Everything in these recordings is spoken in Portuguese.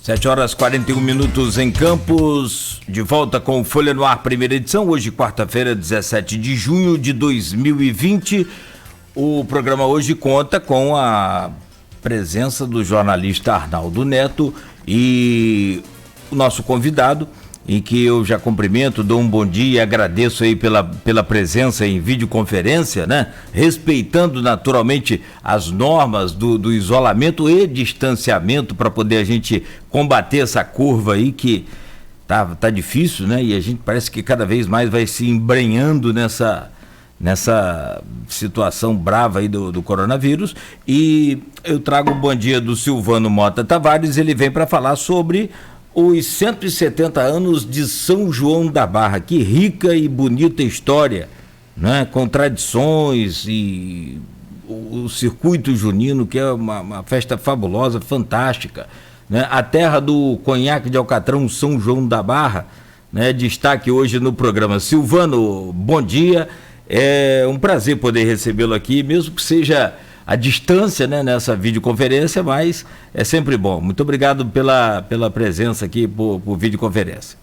7h41 em Campos, de volta com Folha no Ar, primeira edição, hoje quarta-feira, 17 de junho de 2020. O programa hoje conta com a presença do jornalista Arnaldo Neto e o nosso convidado, em que eu já cumprimento, dou um bom dia e agradeço aí pela presença em videoconferência, né? Respeitando naturalmente as normas do isolamento e distanciamento para poder a gente combater essa curva aí que tá difícil, né? E a gente parece que cada vez mais vai se embrenhando nessa situação brava aí do coronavírus. E eu trago o bom dia do Silvano Mota Tavares, ele vem para falar sobre os 170 anos de São João da Barra. Que rica e bonita história, né? Com tradições e o circuito junino, que é uma festa fabulosa, fantástica, né? A terra do conhaque de Alcatrão, São João da Barra, né? Destaque hoje no programa. Silvano, bom dia, é um prazer poder recebê-lo aqui, mesmo que seja a distância, né, nessa videoconferência, mas é sempre bom. Muito obrigado pela presença aqui por videoconferência.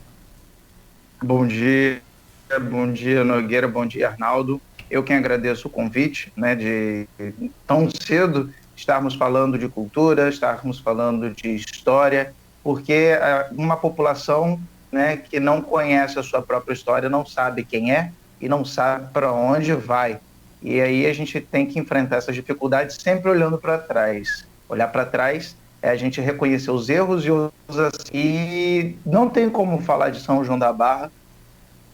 Bom dia Nogueira, bom dia Arnaldo. Eu quem agradeço o convite, né, de tão cedo estarmos falando de cultura, estarmos falando de história, porque uma população, né, que não conhece a sua própria história não sabe quem é e não sabe para onde vai. E aí a gente tem que enfrentar essas dificuldades sempre olhando para trás. Olhar para trás é a gente reconhecer os erros e não tem como falar de São João da Barra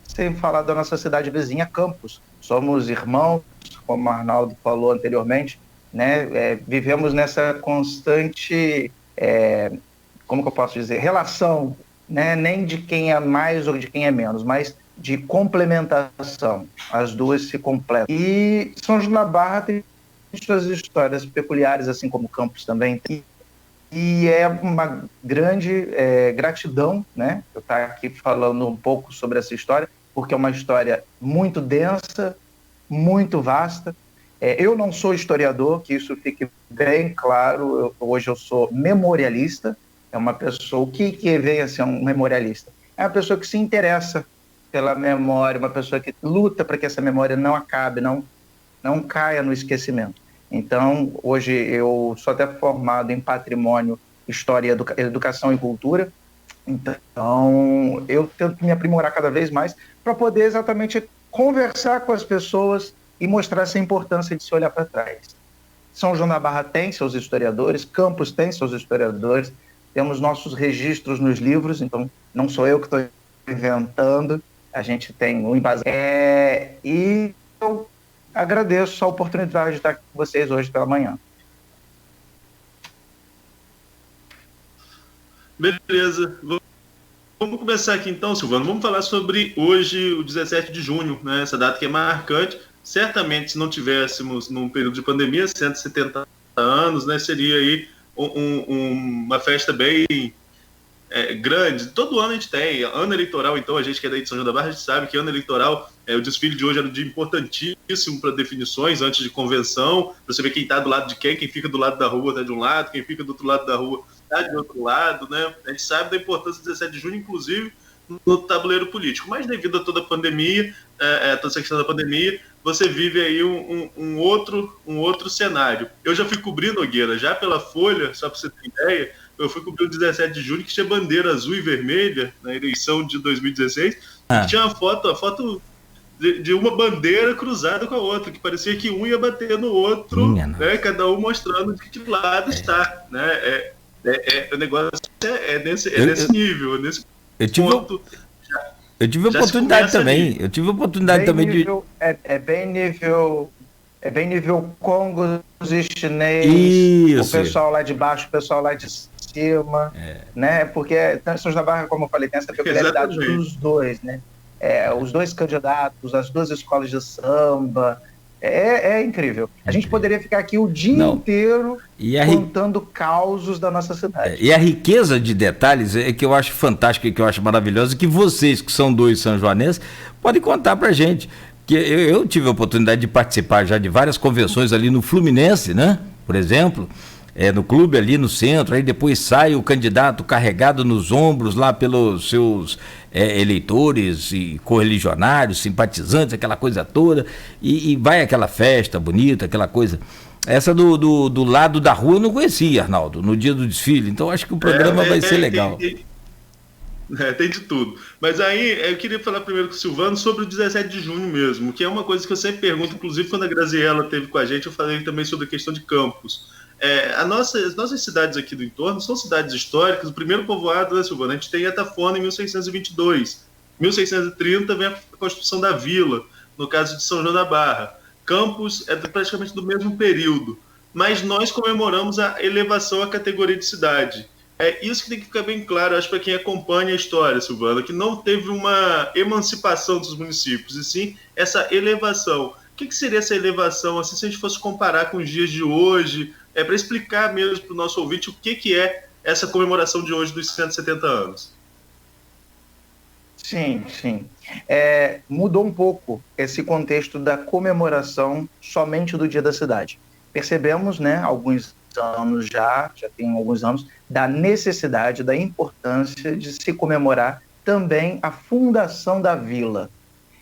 sem falar da nossa cidade vizinha, Campos. Somos irmãos, como o Arnaldo falou anteriormente, né? Vivemos nessa constante, como que eu posso dizer, relação, né? Nem de quem é mais ou de quem é menos, mas de complementação. As duas se completam. E São João da Barra tem suas histórias peculiares, assim como Campos também tem. E é uma grande gratidão, né? Eu estar aqui falando um pouco sobre essa história, porque é uma história muito densa, muito vasta. Eu não sou historiador, que isso fique bem claro. Hoje eu sou memorialista. É uma pessoa... O que vem a ser um memorialista? É uma pessoa que se interessa pela memória, uma pessoa que luta para que essa memória não acabe, não caia no esquecimento. Então, hoje eu sou até formado em patrimônio, história, educação e cultura. Então, eu tento me aprimorar cada vez mais para poder exatamente conversar com as pessoas e mostrar essa importância de se olhar para trás. São João da Barra tem seus historiadores, Campos tem seus historiadores, temos nossos registros nos livros, então não sou eu que estou inventando. A gente tem um embasamento. E eu agradeço a oportunidade de estar aqui com vocês hoje pela manhã. Beleza. Vamos começar aqui então, Silvano. Vamos falar sobre hoje, o 17 de junho, né? Essa data que é marcante. Certamente, se não tivéssemos num período de pandemia, 170 anos, né? Seria aí uma festa bem... grande. Todo ano a gente tem, ano eleitoral, então a gente que é daí de São João da Barra, a gente sabe que ano eleitoral, o desfile de hoje era um dia importantíssimo para definições antes de convenção, para você ver quem está do lado de quem fica do lado da rua está de um lado, quem fica do outro lado da rua está de outro lado, né? A gente sabe da importância do 17 de junho, inclusive no tabuleiro político, mas devido a toda a pandemia, toda essa questão da pandemia, você vive aí um outro cenário. Eu já fui cobrindo, Nogueira, já pela Folha, só para você ter ideia, eu fui cobrir o 17 de junho, que tinha bandeira azul e vermelha na eleição de 2016, e tinha a foto de uma bandeira cruzada com a outra, que parecia que um ia bater no outro, né, cada um mostrando de que lado está, né? O negócio nesse nível, nesse ponto. Eu tive a oportunidade também. Eu tive a oportunidade também nível, de. É bem nível Congo e chinês. Isso. O pessoal lá de baixo, o pessoal lá de cima, né? Porque São João da Barra, como eu falei, tem essa peculiaridade dos dois, né? Os dois candidatos, as duas escolas de samba. É incrível. A gente poderia ficar aqui o dia inteiro contando causos da nossa cidade. E a riqueza de detalhes é que eu acho fantástica e que eu acho maravilhosa, que vocês, que são dois sanjoanenses, podem contar pra gente. Que eu tive a oportunidade de participar já de várias convenções ali no Fluminense, né? Por exemplo. no clube ali no centro, aí depois sai o candidato carregado nos ombros lá pelos seus eleitores e correligionários, simpatizantes, aquela coisa toda, e vai aquela festa bonita, aquela coisa. Essa do lado da rua eu não conhecia, Arnaldo, no dia do desfile, então acho que o programa vai ser legal. Tem de tudo. Mas aí eu queria falar primeiro com o Silvano sobre o 17 de junho mesmo, que é uma coisa que eu sempre pergunto, inclusive quando a Graziella esteve com a gente, eu falei também sobre a questão de campos. As nossas cidades aqui do entorno são cidades históricas. O primeiro povoado, né, Silvano? A gente tem Etafona em 1622. Em 1630 vem a construção da vila, no caso de São João da Barra. Campos é praticamente do mesmo período. Mas nós comemoramos a elevação à categoria de cidade. É isso que tem que ficar bem claro, acho, para quem acompanha a história, Silvana, que não teve uma emancipação dos municípios, e sim essa elevação. O que seria essa elevação, assim, se a gente fosse comparar com os dias de hoje, para explicar mesmo para o nosso ouvinte o que é essa comemoração de hoje dos 170 anos? Sim. Mudou um pouco esse contexto da comemoração somente do Dia da Cidade. Percebemos, né, alguns anos já tem alguns anos, da necessidade, da importância de se comemorar também a fundação da vila.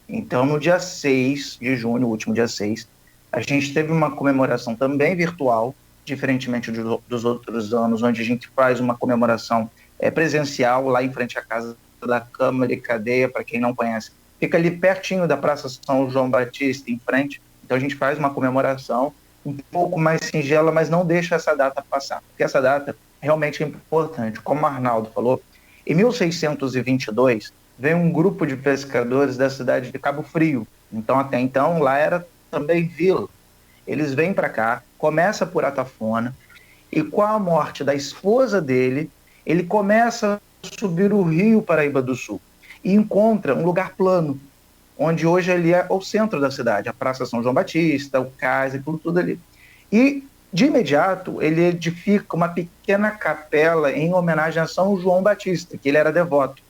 Então, no dia 6 de junho, o último dia 6, a gente teve uma comemoração também virtual, diferentemente dos outros anos, onde a gente faz uma comemoração presencial lá em frente à Casa da Câmara e Cadeia, para quem não conhece. Fica ali pertinho da Praça São João Batista, em frente. Então, a gente faz uma comemoração um pouco mais singela, mas não deixa essa data passar, porque essa data realmente é importante. Como o Arnaldo falou, em 1622 veio um grupo de pescadores da cidade de Cabo Frio. Então, até então, lá era também vila. Eles vêm para cá, começa por Atafona, e com a morte da esposa dele, ele começa a subir o rio Paraíba do Sul e encontra um lugar plano, onde hoje ali é o centro da cidade, a Praça São João Batista, o cais, aquilo tudo ali. E, de imediato, ele edifica uma pequena capela em homenagem a São João Batista, que ele era devoto.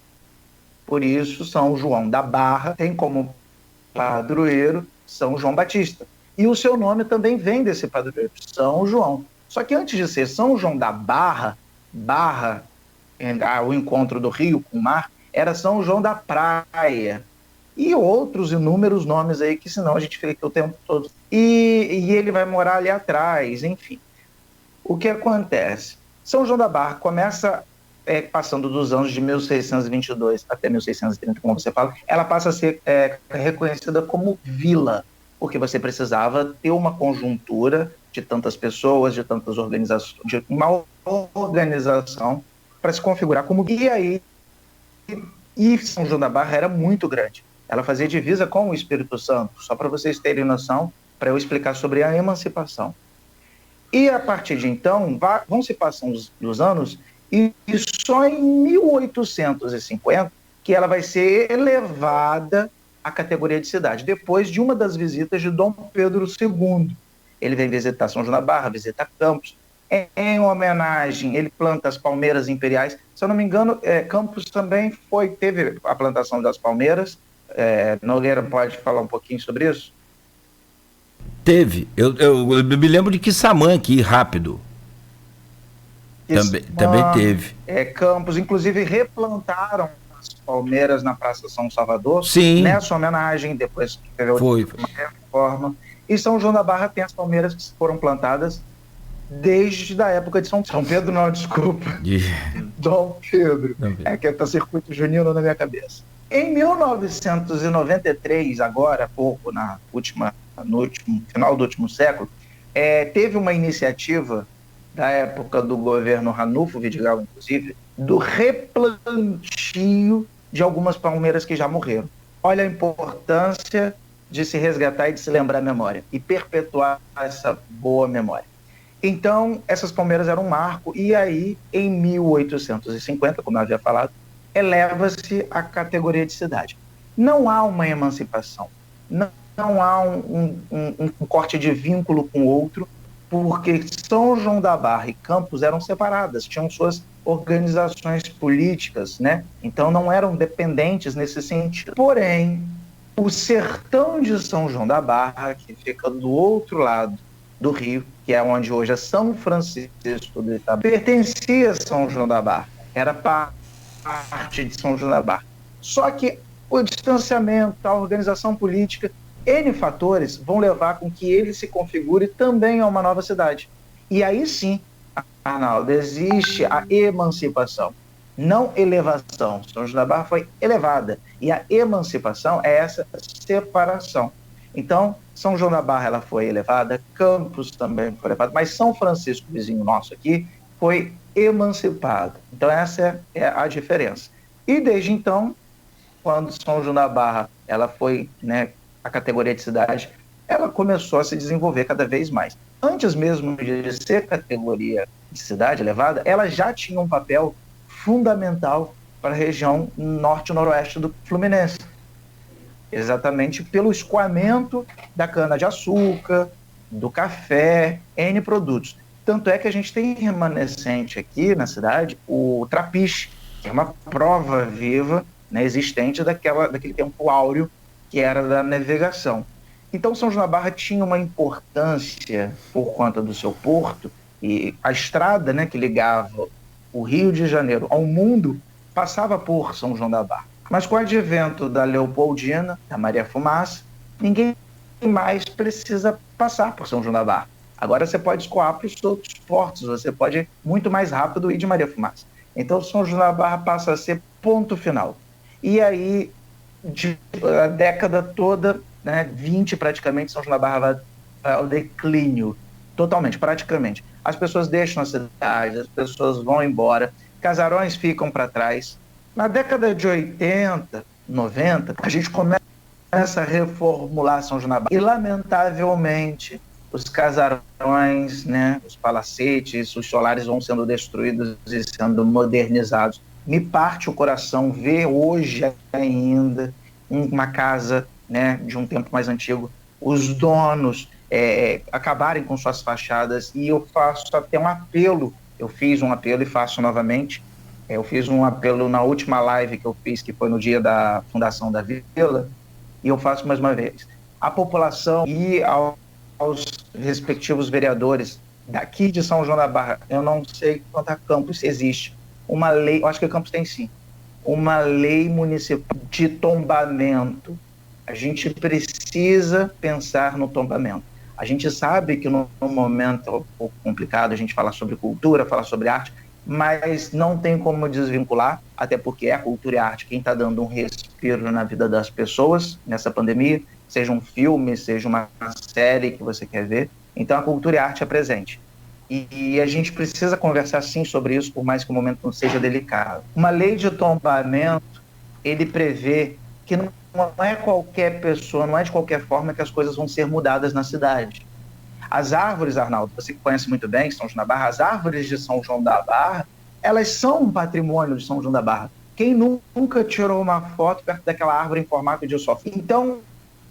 Por isso, São João da Barra tem como padroeiro São João Batista. E o seu nome também vem desse padroeiro, São João. Só que antes de ser São João da Barra, o encontro do rio com o mar, era São João da Praia. E outros inúmeros nomes aí, que senão a gente fica aqui o tempo todo. E ele vai morar ali atrás, enfim. O que acontece? São João da Barra começa, passando dos anos de 1622 até 1630, como você fala, ela passa a ser reconhecida como vila, porque você precisava ter uma conjuntura de tantas pessoas, de tantas organizações, de uma organização para se configurar como... E São João da Barra era muito grande. Ela fazia divisa com o Espírito Santo, só para vocês terem noção, para eu explicar sobre a emancipação. E a partir de então, vão se passando os anos, e só em 1850 que ela vai ser elevada à categoria de cidade, depois de uma das visitas de Dom Pedro II. Ele vem visitar São João da Barra, visita Campos. Em homenagem, ele planta as palmeiras imperiais. Se eu não me engano, Campos também teve a plantação das palmeiras. Nogueira pode falar um pouquinho sobre isso? Teve. Eu me lembro de Quissamã aqui, rápido. Também teve. Campos, inclusive, replantaram as palmeiras na Praça São Salvador. Sim. Nessa homenagem, depois que teve uma reforma. E São João da Barra tem as palmeiras que foram plantadas desde a época de São Pedro, não, desculpa. Dom Pedro. Que está circuito junino na minha cabeça. Em 1993, agora há pouco, no final do último século, teve uma iniciativa da época do governo Ranulfo Vidigal, inclusive, do replantio de algumas palmeiras que já morreram. Olha a importância de se resgatar e de se lembrar a memória e perpetuar essa boa memória. Então, essas palmeiras eram um marco, e aí, em 1850, como eu havia falado, eleva-se à categoria de cidade. Não há uma emancipação, não há um corte de vínculo com o outro, porque São João da Barra e Campos eram separadas, tinham suas organizações políticas, né? Então não eram dependentes nesse sentido. Porém, o sertão de São João da Barra, que fica do outro lado do rio, que é onde hoje é São Francisco do Itabá, pertencia a São João da Barra, era parte de São João da Barra. Só que o distanciamento, a organização política, N fatores vão levar com que ele se configure também a uma nova cidade. E aí sim, Arnaldo, existe a emancipação, não elevação. São João da Barra foi elevada, e a emancipação é essa separação. Então, São João da Barra ela foi elevada, Campos também foi elevado, mas São Francisco, vizinho nosso aqui, foi emancipado. Então, essa é a diferença. E desde então, quando São João da Barra ela foi, né, a categoria de cidade, ela começou a se desenvolver cada vez mais. Antes mesmo de ser categoria de cidade elevada, ela já tinha um papel fundamental para a região norte e noroeste do Fluminense. Exatamente pelo escoamento da cana-de-açúcar, do café, N produtos. Tanto é que a gente tem remanescente aqui na cidade o trapiche, que é uma prova viva, né, existente daquele tempo áureo que era da navegação. Então, São João da Barra tinha uma importância por conta do seu porto, e a estrada, né, que ligava o Rio de Janeiro ao mundo passava por São João da Barra. Mas com o advento da Leopoldina, da Maria Fumaça, ninguém mais precisa passar por São João da Barra. Agora você pode escoar para os outros portos, você pode muito mais rápido ir de Maria Fumaça. Então, São João da Barra passa a ser ponto final. E aí, a década toda, né, 20 praticamente, São João da Barra vai ao declínio, totalmente, praticamente. As pessoas deixam a cidade, as pessoas vão embora, casarões ficam para trás. Na década de 80, 90, a gente começa a reformular São João da Barra. E, lamentavelmente, os casarões, né, os palacetes, os solares vão sendo destruídos e sendo modernizados. Me parte o coração ver hoje ainda uma casa, né, de um tempo mais antigo, os donos acabarem com suas fachadas, e eu faço até um apelo, eu fiz um apelo e faço novamente, eu fiz um apelo na última live que eu fiz, que foi no dia da fundação da vila, e eu faço mais uma vez. A população e aos respectivos vereadores daqui de São João da Barra, eu não sei quanto a Campos existe, uma lei, eu acho que Campos tem sim, uma lei municipal de tombamento. A gente precisa pensar no tombamento. A gente sabe que no momento é um pouco complicado a gente falar sobre cultura, falar sobre arte, mas não tem como desvincular, até porque é a cultura e a arte quem está dando um respiro na vida das pessoas nessa pandemia, seja um filme, seja uma série que você quer ver. Então a cultura e a arte é presente. E a gente precisa conversar sim sobre isso, por mais que o momento não seja delicado. Uma lei de tombamento, ele prevê que não é qualquer pessoa, não é de qualquer forma que as coisas vão ser mudadas na cidade. As árvores, Arnaldo, você que conhece muito bem São João da Barra, as árvores de São João da Barra, elas são um patrimônio de São João da Barra. Quem nunca tirou uma foto perto daquela árvore em formato de sofá? Então,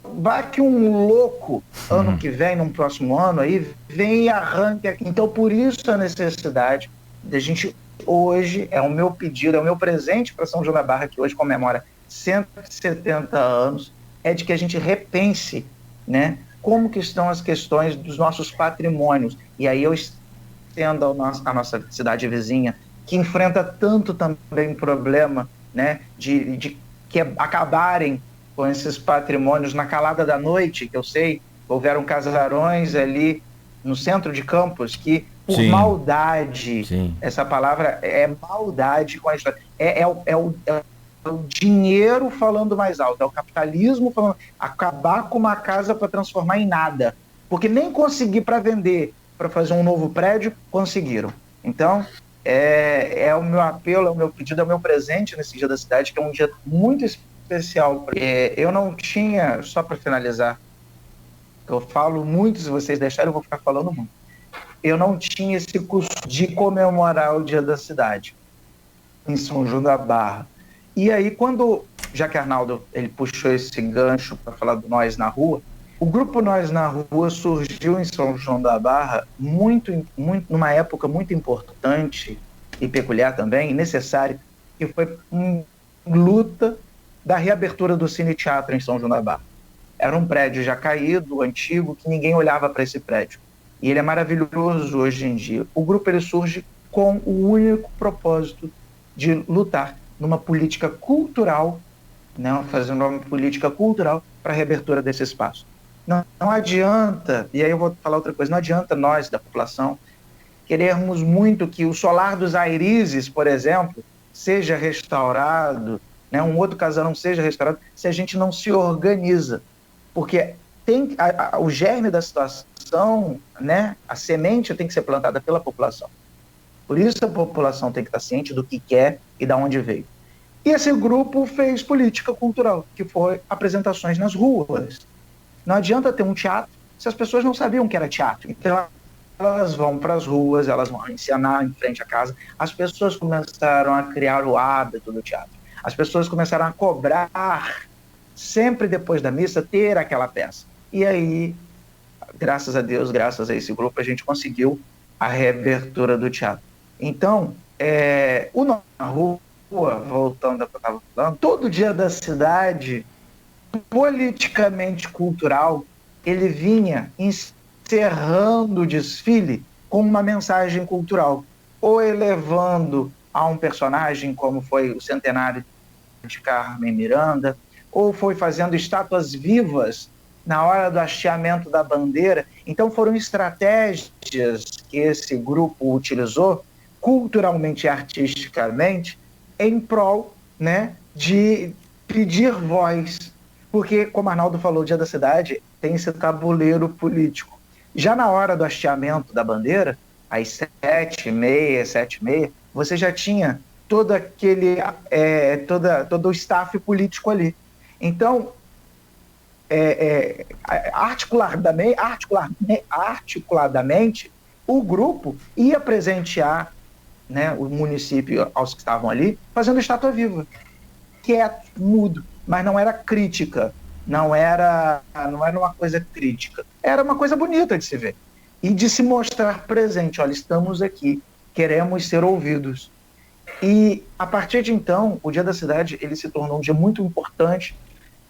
vai que um louco, ano que vem, no próximo ano, aí, vem e arranca aqui. Então, por isso a necessidade da gente, hoje, é o meu pedido, é o meu presente para São João da Barra, que hoje comemora 170 anos, é de que a gente repense, né, como que estão as questões dos nossos patrimônios. E aí eu estendo a nossa cidade vizinha, que enfrenta tanto também problema, né, de que acabarem com esses patrimônios na calada da noite, que eu sei, houveram casarões ali no centro de Campos que, por maldade, essa palavra é maldade com a história, é o dinheiro falando mais alto, é o capitalismo falando, acabar com uma casa para transformar em nada, porque nem conseguir para vender, para fazer um novo prédio, conseguiram. Então, é o meu apelo, é o meu pedido, é o meu presente nesse Dia da Cidade, que é um dia muito especial. Eu não tinha, só para finalizar, eu falo muito, se vocês deixarem eu vou ficar falando muito, eu não tinha esse costume de comemorar o Dia da Cidade em São João da Barra. E aí, já que Arnaldo ele puxou esse gancho para falar do Nós na Rua, o grupo Nós na Rua surgiu em São João da Barra numa época muito importante e peculiar também, necessária, que foi uma luta da reabertura do Cine Teatro em São João da Barra. Era um prédio já caído, antigo, que ninguém olhava para esse prédio. e ele é maravilhoso hoje em dia. O grupo ele surge com o único propósito de lutar numa política cultural, né, fazendo uma política cultural para a reabertura desse espaço. Não adianta, e aí eu vou falar outra coisa, não adianta nós, da população, querermos muito que o Solar dos Airizes, por exemplo, seja restaurado, né, um outro casarão seja restaurado, se a gente não se organiza. Porque o germe da situação, né, a semente tem que ser plantada pela população. Por isso a população tem que estar ciente do que quer e de onde veio. E esse grupo fez política cultural, que foi apresentações nas ruas. Não adianta ter um teatro se as pessoas não sabiam que era teatro. Então, elas vão para as ruas, elas vão encenar em frente à casa. As pessoas começaram a criar o hábito do teatro. As pessoas começaram a cobrar, sempre depois da missa, ter aquela peça. E aí, graças a Deus, graças a esse grupo, a gente conseguiu a reabertura do teatro. Então, o Nós na Rua, voltando ao que eu estava falando, todo dia da cidade, politicamente cultural, ele vinha encerrando o desfile com uma mensagem cultural, ou elevando a um personagem, como foi o centenário de Carmen Miranda, ou foi fazendo estátuas vivas na hora do hasteamento da bandeira. Então foram estratégias que esse grupo utilizou, culturalmente e artisticamente, em prol, né, de pedir voz. Porque, como Arnaldo falou, o Dia da Cidade tem esse tabuleiro político. Já na hora do hasteamento da bandeira, às 7h30, você já tinha todo o staff político ali. Então, articuladamente, o grupo ia presentear, né, o município aos que estavam ali, fazendo estátua viva, quieto, mudo, mas não era crítica, não era uma coisa crítica, era uma coisa bonita de se ver e de se mostrar presente. Olha, estamos aqui, queremos ser ouvidos. E a partir de então, o Dia da Cidade ele se tornou um dia muito importante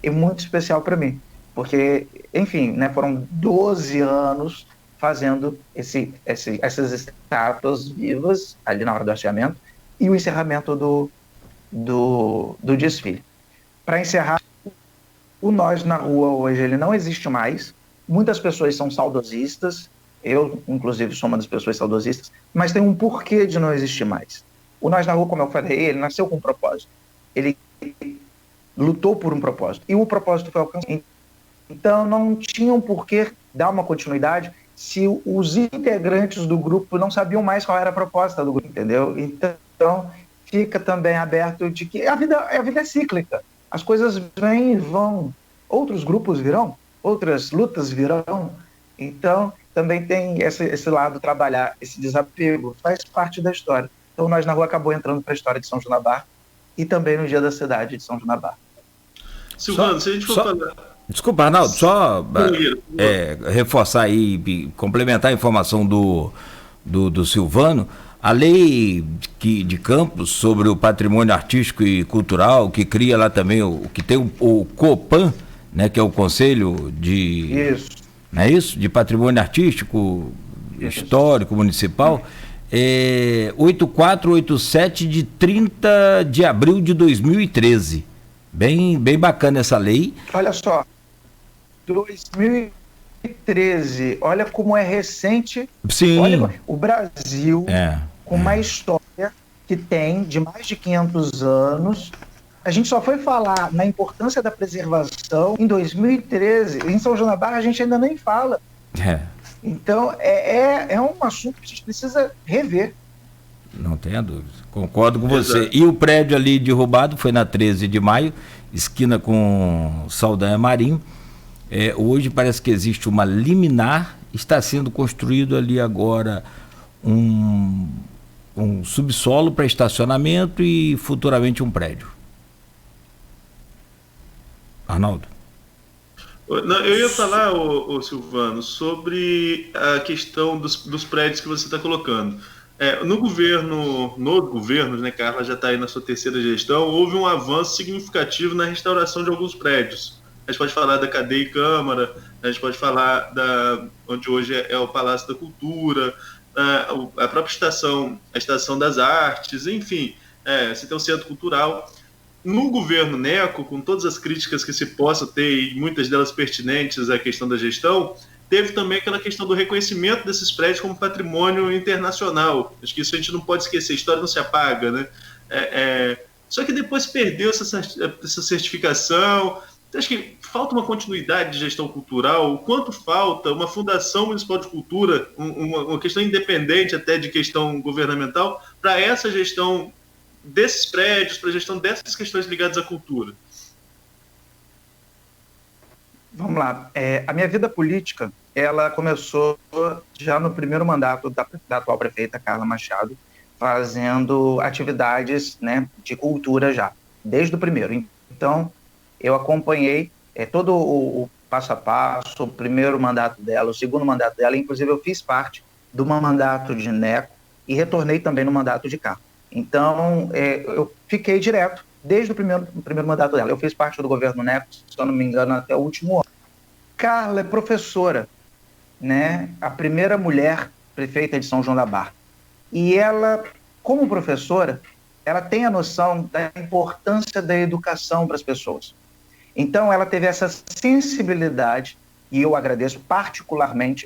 e muito especial para mim, porque, enfim, né, foram 12 anos fazendo essas estátuas vivas ali na hora do hasteamento e o encerramento do desfile. Para encerrar, o Nós na Rua hoje ele não existe mais. Muitas pessoas são saudosistas, eu, inclusive, sou uma das pessoas saudosistas, mas tem um porquê de não existir mais. O Nós na Rua, como eu falei, ele nasceu com um propósito. Ele lutou por um propósito. E o propósito foi alcançado. Então, não tinham por que dar uma continuidade se os integrantes do grupo não sabiam mais qual era a proposta do grupo, entendeu? Então, fica também aberto de que a vida é cíclica. As coisas vêm e vão. Outros grupos virão, outras lutas virão. Então, também tem esse lado, trabalhar esse desapego, faz parte da história. Então, Nós na Rua acabou entrando para a história de São João da Barra e também no Dia da Cidade de São João da Barra. Silvano, se a gente for falar... Desculpa, Arnaldo, só reforçar aí, complementar a informação do Silvano. A lei de Campos sobre o patrimônio artístico e cultural, que cria lá também, que tem o COPAN, né, que é o Conselho de... Isso. Não é isso? De Patrimônio Artístico, Histórico, Municipal, 8487 de 30 de abril de 2013. Bem bacana essa lei. Olha só, 2013, olha como é recente. Sim. Olha, o Brasil, com uma história que tem de mais de 500 anos, a gente só foi falar na importância da preservação em 2013. Em São João da Barra a gente ainda nem fala. Então é um assunto que a gente precisa rever. Não tenha dúvida, concordo com você. E o prédio ali derrubado foi na 13 de maio, esquina com Saldanha Marinho. Hoje parece que existe uma liminar, está sendo construído ali agora um subsolo para estacionamento e futuramente um prédio. Arnaldo. Não, eu ia falar, Silvano, sobre a questão dos prédios que você está colocando. Nos governos, né, Carla já está aí na sua terceira gestão, houve um avanço significativo na restauração de alguns prédios. A gente pode falar da Cadeia e Câmara, A gente pode falar onde hoje é o Palácio da Cultura, a própria estação, a Estação das Artes, enfim, você tem um centro cultural. No governo Neco, com todas as críticas que se possa ter, e muitas delas pertinentes à questão da gestão, teve também aquela questão do reconhecimento desses prédios como patrimônio internacional. Acho que isso a gente não pode esquecer, a história não se apaga, né? Só que depois perdeu essa certificação. Acho que falta uma continuidade de gestão cultural. O quanto falta uma fundação municipal de cultura, uma questão independente até de questão governamental, para essa gestão desses prédios, para a gestão dessas questões ligadas à cultura? Vamos lá. A minha vida política, ela começou já no primeiro mandato da atual prefeita, Carla Machado, fazendo atividades, né, de cultura já, desde o primeiro. Então, eu acompanhei todo o passo a passo, o primeiro mandato dela, o segundo mandato dela, inclusive eu fiz parte do mandato de Neco e retornei também no mandato de Carla. Então, eu fiquei direto desde o primeiro mandato dela. Eu fiz parte do governo Neco, se eu não me engano, até o último ano. Carla é professora, né? A primeira mulher prefeita de São João da Barra. E ela, como professora, ela tem a noção da importância da educação para as pessoas. Então, ela teve essa sensibilidade, e eu agradeço, particularmente,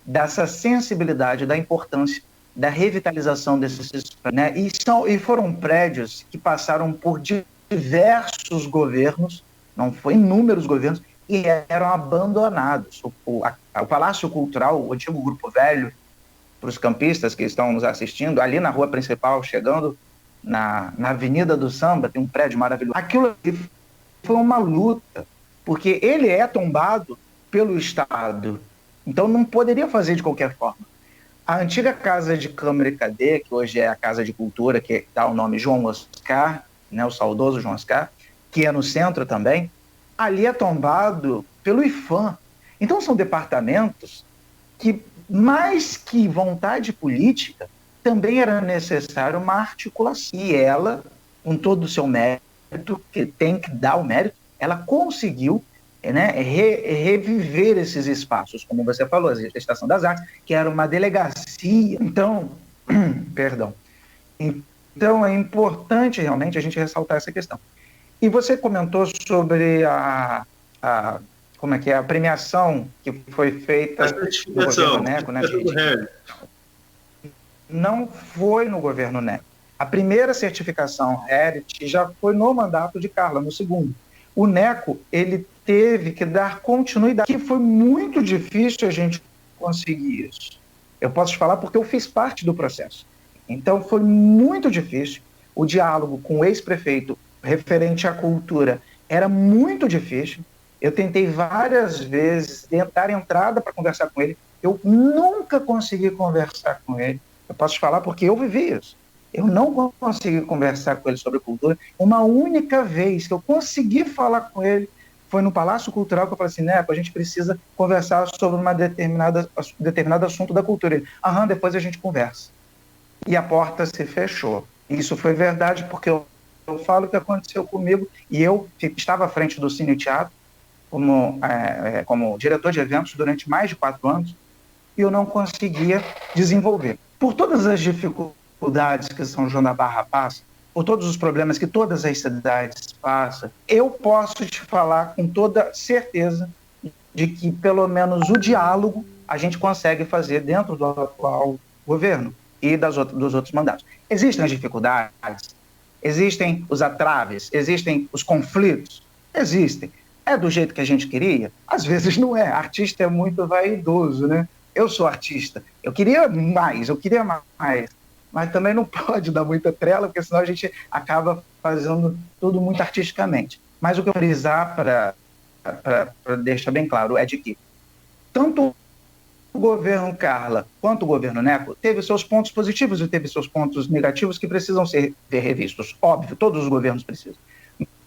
dessa sensibilidade, da importância da revitalização desses prédios, né? E foram prédios que passaram por diversos governos, não foi inúmeros governos, e eram abandonados. O Palácio Cultural, o antigo Grupo Velho, para os campistas que estão nos assistindo, ali na rua principal, chegando na Avenida do Samba, tem um prédio maravilhoso. Aquilo foi uma luta, porque ele é tombado pelo Estado, então não poderia fazer de qualquer forma. A antiga Casa de Câmara e Cadeia, que hoje é a Casa de Cultura, que dá o nome João Oscar, né, o saudoso João Oscar, que é no centro também, ali é tombado pelo IPHAN. Então são departamentos que, mais que vontade política, também era necessário uma articulação. E ela, com todo o seu mérito, que tem que dar o mérito, ela conseguiu, né, reviver esses espaços, como você falou, a Estação das Artes, que era uma delegacia. Então, perdão. Então é importante realmente a gente ressaltar essa questão. E você comentou sobre a premiação que foi feita no governo Neco, né? Não foi no governo Neco. A primeira certificação Heritage já foi no mandato de Carla, no segundo. O Neco, ele teve que dar continuidade, que foi muito difícil a gente conseguir isso. Eu posso te falar porque eu fiz parte do processo. Então foi muito difícil. O diálogo com o ex-prefeito referente à cultura era muito difícil. Eu tentei várias vezes dar entrada para conversar com ele. Eu nunca consegui conversar com ele. Eu posso te falar porque eu vivi isso. Eu não consegui conversar com ele sobre cultura. Uma única vez que eu consegui falar com ele foi no Palácio Cultural, que eu falei assim, Neco, a gente precisa conversar sobre uma determinado assunto da cultura. Ele, depois a gente conversa. E a porta se fechou. Isso foi verdade porque eu falo o que aconteceu comigo, e eu estava à frente do Cine Teatro como diretor de eventos durante mais de 4 anos, e eu não conseguia desenvolver. Por todas as dificuldades que São João da Barra passa, por todos os problemas que todas as cidades passam, eu posso te falar com toda certeza de que, pelo menos, o diálogo a gente consegue fazer dentro do atual governo e dos outros mandatos. Existem as dificuldades, existem os atraves, existem os conflitos, existem. É do jeito que a gente queria? Às vezes não é. Artista é muito vaidoso, né? Eu sou artista, eu queria mais, mas também não pode dar muita trela, porque senão a gente acaba fazendo tudo muito artisticamente. Mas o que eu quero frisar para deixar bem claro é de que tanto o governo Carla quanto o governo Neco teve seus pontos positivos e teve seus pontos negativos que precisam ser revistos. Óbvio, todos os governos precisam.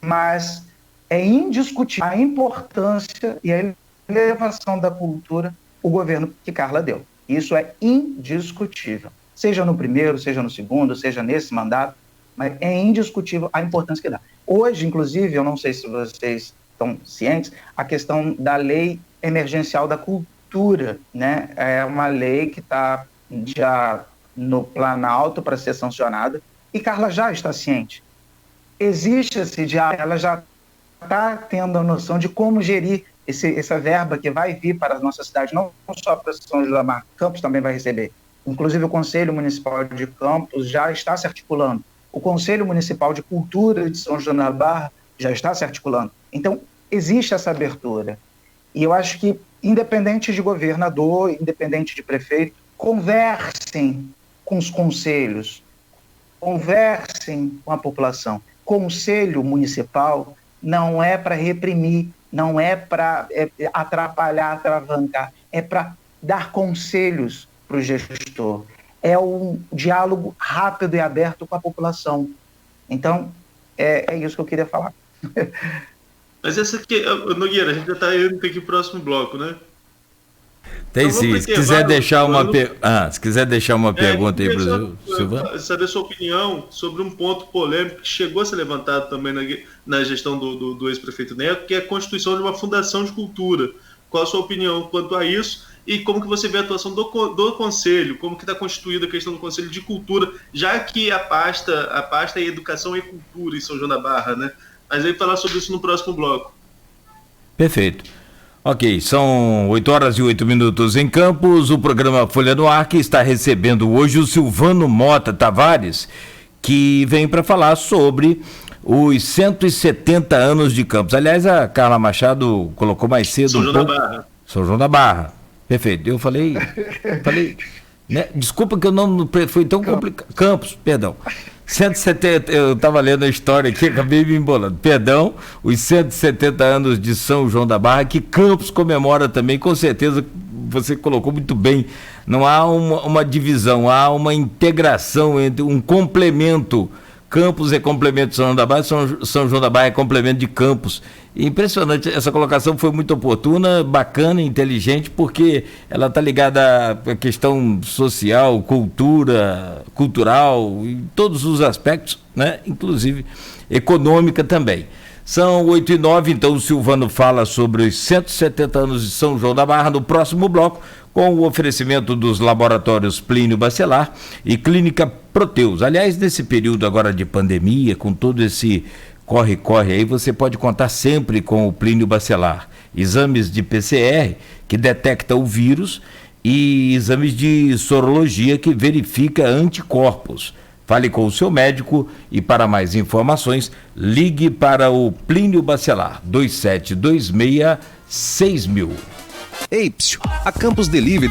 Mas é indiscutível a importância e a elevação da cultura o governo que Carla deu. Isso é indiscutível. Seja no primeiro, seja no segundo, seja nesse mandato, mas é indiscutível a importância que dá. Hoje, inclusive, eu não sei se vocês estão cientes, a questão da lei emergencial da cultura, né? É uma lei que está já no Planalto para ser sancionada, e Carla já está ciente. Existe esse diálogo, ela já está tendo a noção de como gerir essa verba que vai vir para a nossa cidade, não só para São João da Barra, Campos também vai receber. Inclusive o Conselho Municipal de Campos já está se articulando. O Conselho Municipal de Cultura de São João da Barra já está se articulando. Então, existe essa abertura. E eu acho que, independente de governador, independente de prefeito, conversem com os conselhos, conversem com a população. Conselho municipal não é para reprimir, não é para atrapalhar, atravancar, é para dar conselhos para o gestor. É um diálogo rápido e aberto com a população. Então, é isso que eu queria falar. Mas essa aqui, Nogueira, a gente já está indo para o próximo bloco, né? Tem então, sim. Se quiser deixar uma pergunta aí para o Silvano. Saber sua opinião sobre um ponto polêmico que chegou a ser levantado também na gestão do ex-prefeito Neto, que é a constituição de uma fundação de cultura. Qual a sua opinião quanto a isso? E como que você vê a atuação do Conselho? Como que está constituída a questão do Conselho de Cultura, já que a pasta é Educação e Cultura em São João da Barra, né? Mas aí falar sobre isso no próximo bloco. Perfeito. Ok, são 8h08 em Campos, o programa Folha no Ar, que está recebendo hoje o Silvano Mota Tavares, que vem para falar sobre os 170 anos de Campos. Aliás, a Carla Machado colocou mais cedo São João da Barra. São João da Barra. Perfeito. Eu falei, né? Desculpa que o nome foi tão complicado. Campos, perdão. 170, eu estava lendo a história aqui, acabei me embolando. Perdão, os 170 anos de São João da Barra, que Campos comemora também, com certeza você colocou muito bem. Não há uma divisão, há uma integração, entre um complemento. Campos é complemento de São João da Barra, São João da Barra é complemento de Campos. Impressionante, essa colocação foi muito oportuna, bacana, inteligente, porque ela está ligada à questão social, cultural, em todos os aspectos, né? Inclusive econômica também. São 8h09, então o Silvano fala sobre os 170 anos de São João da Barra no próximo bloco, com o oferecimento dos laboratórios Plínio Bacelar e Clínica Proteus. Aliás, nesse período agora de pandemia, com todo esse corre-corre aí, você pode contar sempre com o Plínio Bacelar. Exames de PCR que detecta o vírus e exames de sorologia que verifica anticorpos. Fale com o seu médico e para mais informações, ligue para o Plínio Bacelar, 2726-6000. Ei, a Campos Delivery